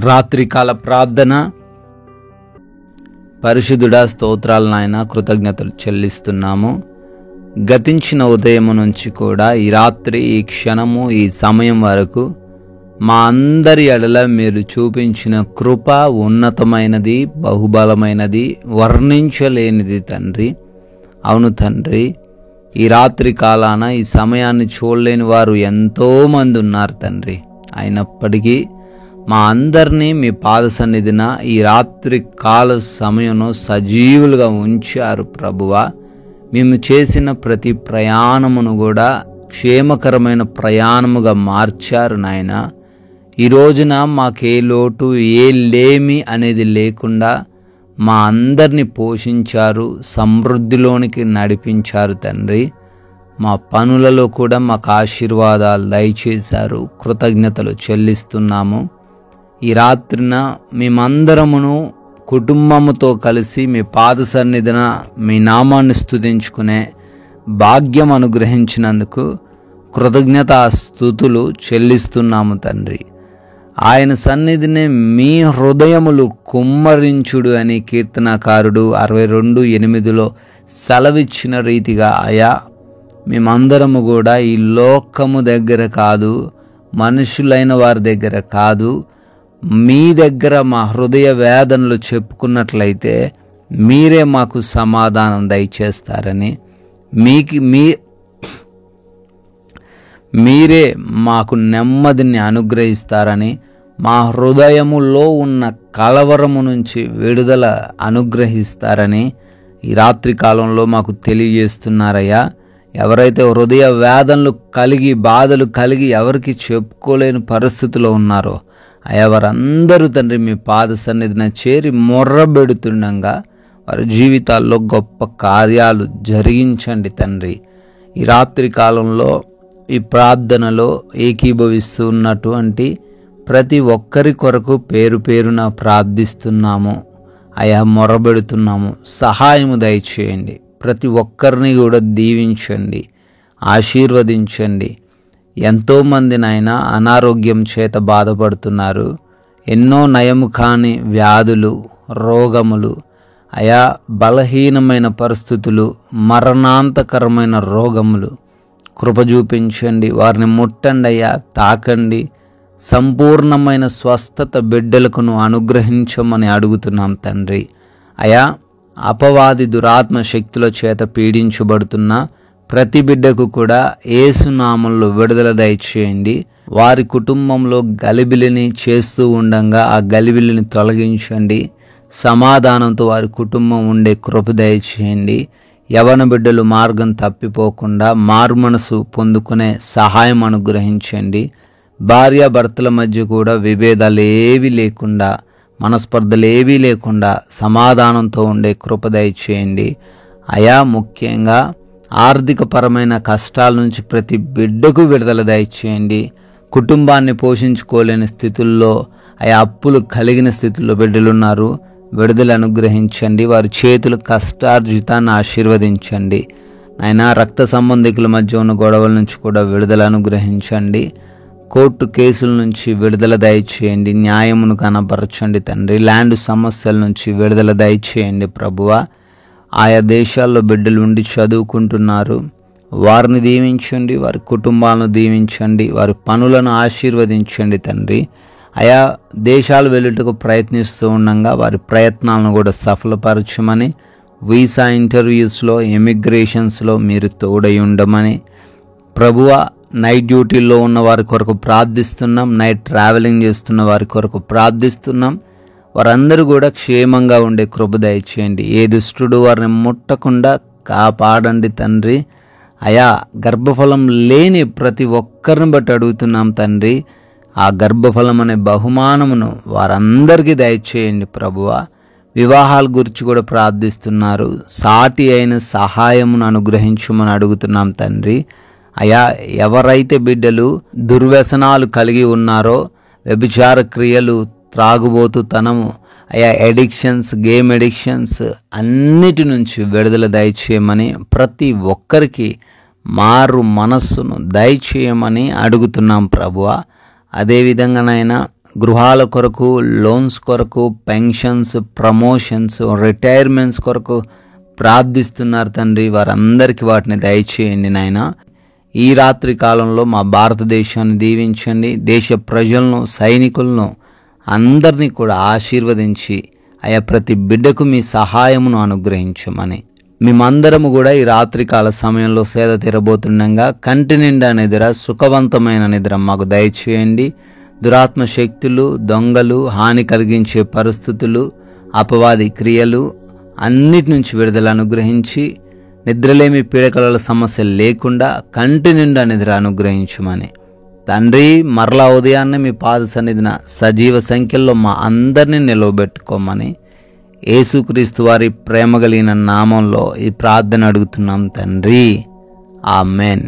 రాత్రికాల ప్రార్థన. పరిశుద్ధుడా, స్తోత్రాలు నాయన, కృతజ్ఞతలు చెల్లిస్తున్నాము. గతించిన ఉదయం నుంచి కూడా ఈ రాత్రి, ఈ క్షణము, ఈ సమయం వరకు మా అందరి ఎడల మీరు చూపించిన కృప ఉన్నతమైనది, బహుబలమైనది, వర్ణించలేనిది తండ్రి. అవును తండ్రి, ఈ రాత్రి కాలాన ఈ సమయాన్ని చూడలేని వారు ఎంతోమంది ఉన్నారు తండ్రి. అయినప్పటికీ మా అందరినీ మీ పాద సన్నిధిన ఈ రాత్రి కాల సమయంలో సజీవులుగా ఉంచారు ప్రభువా. మేము చేసిన ప్రతి ప్రయాణమును కూడా క్షేమకరమైన ప్రయాణముగా మార్చారు నాయన. ఈ రోజున మాకే లోటు, ఏ లేమి అనేది లేకుండా మా అందరినీ పోషించారు, సమృద్ధిలోనికి నడిపించారు తండ్రి. మా పనులలో కూడా మాకు ఆశీర్వాదాలు దయచేశారు. కృతజ్ఞతలు చెల్లిస్తున్నాము. ఈ రాత్రిన మేమందరమును కుటుంబముతో కలిసి మీ పాద సన్నిధిన మీ నామాన్ని స్తుతించుకునే భాగ్యం అనుగ్రహించినందుకు కృతజ్ఞతా స్తుతులు చెల్లిస్తున్నాము తండ్రి. ఆయన సన్నిధిని మీ హృదయములు కుమ్మరించుడు అని కీర్తనకారుడు 62:8 సెలవిచ్చిన రీతిగా అయా మేమందరము కూడా ఈ లోకము దగ్గర కాదు, మనుషులైన వారి దగ్గర కాదు, మీ దగ్గర మా హృదయ వేదనలు చెప్పుకున్నట్లయితే మీరే మాకు సమాధానం దయచేస్తారని, మీరే మాకు నెమ్మదిని అనుగ్రహిస్తారని, మా హృదయములో ఉన్న కలవరము నుంచి విడుదల అనుగ్రహిస్తారని ఈ రాత్రి కాలంలో మాకు తెలియజేస్తున్నారయ్యా. ఎవరైతే హృదయ వేదనలు కలిగి, బాధలు కలిగి ఎవరికి చెప్పుకోలేని పరిస్థితిలో ఉన్నారో అయ్యా, వారందరూ తండ్రి మీ పాద సన్నిధిన చేరి మొర్రబెడుతుండగా వారి జీవితాల్లో గొప్ప కార్యాలు జరిగించండి తండ్రి. ఈ రాత్రి కాలంలో ఈ ప్రార్థనలో ఏకీభవిస్తూ ఉన్నటువంటి ప్రతి ఒక్కరి కొరకు పేరు పేరున ప్రార్థిస్తున్నాము అయా, మొరబెడుతున్నాము. సహాయము దయచేయండి. ప్రతి ఒక్కరిని కూడా దీవించండి, ఆశీర్వదించండి. ఎంతోమంది నాయన అనారోగ్యం చేత బాధపడుతున్నారు. ఎన్నో నయము కాని వ్యాధులు, రోగములు, అయా బలహీనమైన పరిస్థితులు, మరణాంతకరమైన రోగములు. కృప చూపించండి, వారిని ముట్టండి అయ్యా, తాకండి. సంపూర్ణమైన స్వస్థత బిడ్డలకును అనుగ్రహించమని అడుగుతున్నాం తండ్రి. అయా అపవాది దురాత్మ శక్తుల చేత పీడించబడుతున్న ప్రతి బిడ్డకు కూడా యేసు నామములో విడుదల దయచేయండి. వారి కుటుంబంలో గలిబిలిని చేస్తూ ఉండగా ఆ గలిబిలిని తొలగించండి. సమాధానంతో వారి కుటుంబం ఉండే కృప దయచేయండి. యవన బిడ్డలు మార్గం తప్పిపోకుండా మారుమనసు పొందుకునే సహాయం అనుగ్రహించండి. భార్యాభర్తల మధ్య కూడా విభేదాలు ఏవీ లేకుండా, మనస్పర్ధలు ఏవీ లేకుండా సమాధానంతో ఉండే కృప దయచేయండి. అయా ముఖ్యంగా ఆర్థికపరమైన కష్టాల నుంచి ప్రతి బిడ్డకు విడుదల దయచేయండి. కుటుంబాన్ని పోషించుకోలేని స్థితుల్లో, అయా అప్పులు కలిగిన స్థితిలో బిడ్డలున్నారు, విడుదల అనుగ్రహించండి. వారి చేతులు కష్టార్జితాన్ని ఆశీర్వదించండి. నాయనా రక్త సంబంధికుల మధ్య ఉన్న గొడవల నుంచి కూడా విడుదల అనుగ్రహించండి. కోర్టు కేసుల నుంచి విడుదల దయచేయండి. న్యాయమును కనపరచండి తండ్రి. ల్యాండ్ సమస్యల నుంచి విడుదల దయచేయండి ప్రభువా. ఆయా దేశాల్లో బిడ్డలు ఉండి చదువుకుంటున్నారు, వారిని దీవించండి, వారి కుటుంబాలను దీవించండి, వారి పనులను ఆశీర్వదించండి తండ్రి. ఆయా దేశాలు వెళ్ళుటకు ప్రయత్నిస్తూ ఉండగా వారి ప్రయత్నాలను కూడా సఫలపరచమని, వీసా ఇంటర్వ్యూస్లో, ఇమిగ్రేషన్స్లో మీరు తోడై ఉండమని ప్రభువా. నైట్ డ్యూటీల్లో ఉన్న వారి కొరకు ప్రార్థిస్తున్నాం. నైట్ ట్రావెలింగ్ చేస్తున్న వారి కొరకు ప్రార్థిస్తున్నాం. వారందరూ కూడా క్షేమంగా ఉండే కృప దయచేయండి. ఏ దుష్టుడు వారిని ముట్టకుండా కాపాడండి తండ్రి. అయా గర్భఫలం లేని ప్రతి ఒక్కరిని బట్టి అడుగుతున్నాం తండ్రి. ఆ గర్భఫలం అనే బహుమానమును వారందరికీ దయచేయండి ప్రభువా. వివాహాల గురించి కూడా ప్రార్థిస్తున్నారు. సాటి అయిన సహాయమును అనుగ్రహించమని అడుగుతున్నాం తండ్రి. అయా ఎవరైతే బిడ్డలు దుర్వ్యసనాలు కలిగి ఉన్నారో, వ్యభిచార క్రియలు, త్రాగుబోతుతనము, అయా ఎడిక్షన్స్, గేమ్ ఎడిక్షన్స్ అన్నిటి నుంచి విడుదల దయచేయమని, ప్రతి ఒక్కరికి మారు మనస్సును దయచేయమని అడుగుతున్నాం ప్రభువా. అదేవిధంగానైనా గృహాల కొరకు, లోన్స్ కొరకు, పెన్షన్స్, ప్రమోషన్స్, రిటైర్మెంట్స్ కొరకు ప్రార్థిస్తున్నారు తండ్రి. వారందరికీ వాటిని దయచేయండి నాయన. ఈ రాత్రి కాలంలో మా భారతదేశాన్ని దీవించండి. దేశ ప్రజలను, సైనికులను అందరినీ కూడా ఆశీర్వదించి అయా ప్రతి బిడ్డకు మీ సహాయమును అనుగ్రహించమని, మేమందరము కూడా ఈ రాత్రికాల సమయంలో సేద తీరబోతుండగా కంటి నిండా నిద్ర, సుఖవంతమైన నిద్ర మాకు దయచేయండి. దురాత్మ శక్తులు, దొంగలు, హాని కలిగించే పరిస్థితులు, అపవాది క్రియలు అన్నిటి నుంచి విడుదల అనుగ్రహించి నిద్రలేమి పీడకల సమస్య లేకుండా కంటి నిండా నిద్ర అనుగ్రహించమని తండ్రి, మరలా ఉదయాన్నే మీ పాద సన్నిధిన సజీవ సంఖ్యలో మా అందరినీ నిలవబెట్టుకోమని యేసుక్రీస్తు వారి ప్రేమ కలిగిన నామంలో ఈ ప్రార్థన అడుగుతున్నాం తండ్రి. ఆమెన్.